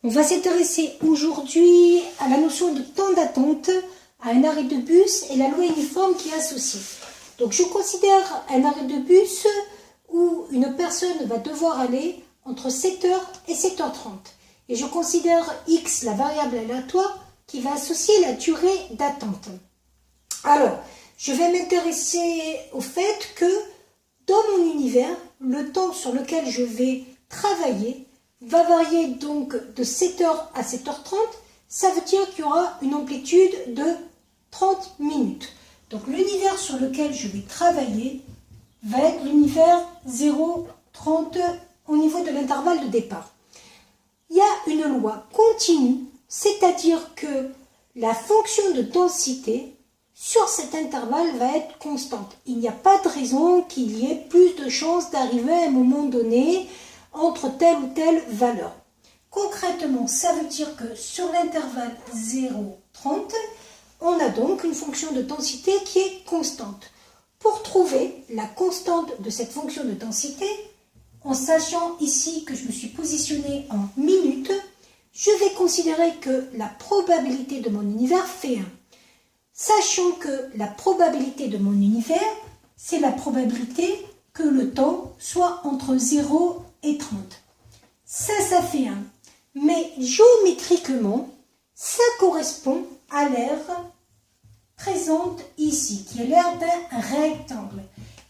On va s'intéresser aujourd'hui à la notion de temps d'attente, à un arrêt de bus et la loi uniforme qui est associée. Donc je considère un arrêt de bus où une personne va devoir aller entre 7h et 7h30. Et je considère X, la variable aléatoire, qui va associer la durée d'attente. Alors, je vais m'intéresser au fait que dans mon univers, le temps sur lequel je vais travailler va varier donc de 7h à 7h30. Ça veut dire qu'il y aura une amplitude de 30 minutes. Donc l'univers sur lequel je vais travailler va être l'univers 0,30 au niveau de l'intervalle de départ. Il y a une loi continue, c'est-à-dire que la fonction de densité sur cet intervalle va être constante. Il n'y a pas de raison qu'il y ait plus de chances d'arriver à un moment donné entre telle ou telle valeur. Concrètement, ça veut dire que sur l'intervalle 0,30, on a donc une fonction de densité qui est constante. Pour trouver la constante de cette fonction de densité, en sachant ici que je me suis positionnée en minutes, je vais considérer que la probabilité de mon univers fait 1. Sachant que la probabilité de mon univers, c'est la probabilité que le temps soit entre 0 et 30. Ça fait 1. Mais géométriquement, ça correspond à l'aire présente ici, qui est l'aire d'un rectangle.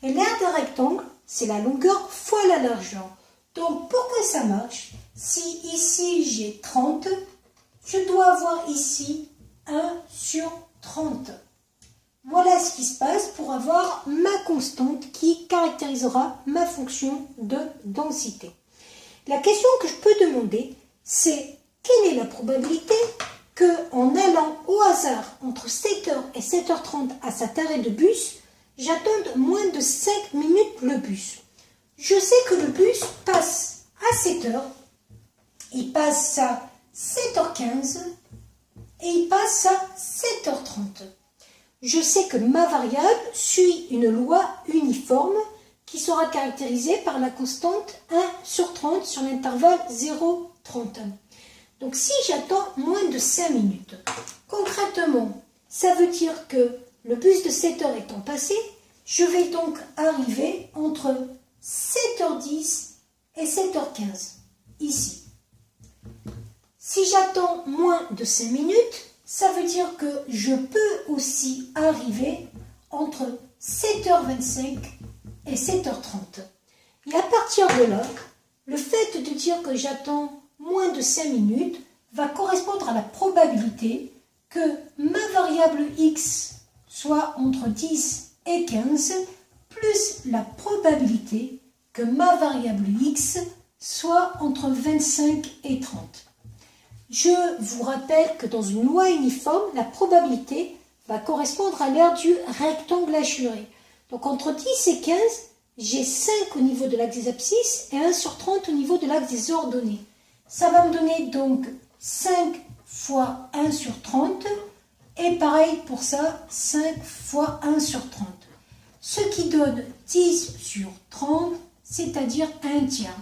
Et l'aire d'un rectangle, c'est la longueur fois la largeur. Donc, pour que ça marche, si ici j'ai 30, je dois avoir ici 1 sur 30. Voilà ce qui se passe pour avoir ma constante qui caractérisera ma fonction de densité. La question que je peux demander, c'est quelle est la probabilité qu'en allant au hasard entre 7h et 7h30 à cet arrêt de bus, j'attende moins de 5 minutes le bus. Je sais que le bus passe à 7h, il passe à 7h15 et il passe à 7h30. Je sais que ma variable suit une loi uniforme qui sera caractérisée par la constante 1 sur 30 sur l'intervalle 0,30. Donc si j'attends moins de 5 minutes, concrètement, ça veut dire que le bus de 7h étant passé, je vais donc arriver entre 7h10 et 7h15, ici. Si j'attends moins de 5 minutes, ça veut dire que je peux aussi arriver entre 7h25 et 7h30. Et à partir de là, le fait de dire que j'attends moins de 5 minutes va correspondre à la probabilité que ma variable x soit entre 10 et 15, plus la probabilité que ma variable x soit entre 25 et 30. Je vous rappelle que dans une loi uniforme, la probabilité va correspondre à l'aire du rectangle hachuré. Donc entre 10 et 15, j'ai 5 au niveau de l'axe des abscisses et 1 sur 30 au niveau de l'axe des ordonnées. Ça va me donner donc 5 fois 1 sur 30 et pareil pour ça, 5 fois 1 sur 30. Ce qui donne 10 sur 30, c'est-à-dire 1 tiers.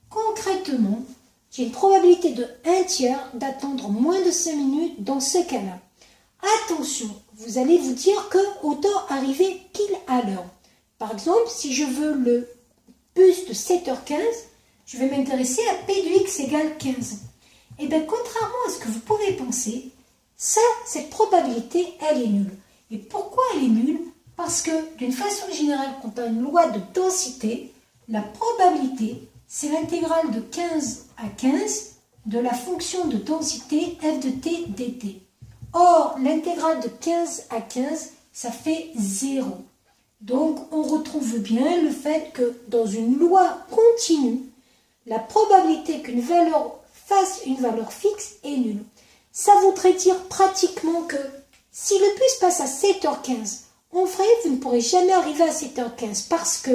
Concrètement, j'ai une probabilité de 1 tiers d'attendre moins de 5 minutes dans ce cas-là. Attention, vous allez vous dire que autant arriver pile à l'heure. Par exemple, si je veux le bus de 7h15, je vais m'intéresser à P de x égale 15. Et bien, contrairement à ce que vous pouvez penser, cette probabilité, elle est nulle. Et pourquoi elle est nulle? Parce que, d'une façon générale, quand on a une loi de densité, la probabilité, c'est l'intégrale de 15 à 15 de la fonction de densité f de t dt. Or, l'intégrale de 15 à 15, ça fait 0. Donc, on retrouve bien le fait que dans une loi continue, la probabilité qu'une valeur fasse une valeur fixe est nulle. Ça voudrait dire pratiquement que si le bus passe à 7h15, en vrai, vous ne pourrez jamais arriver à 7h15 parce que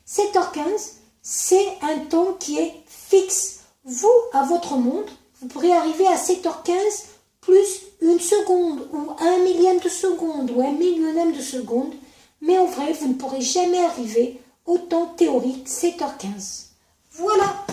7h15, c'est un temps qui est fixe. Vous, à votre montre, vous pourrez arriver à 7h15 plus une seconde ou 1 millième de seconde ou 1 millionième de seconde, mais en vrai, vous ne pourrez jamais arriver au temps théorique 7h15. Voilà.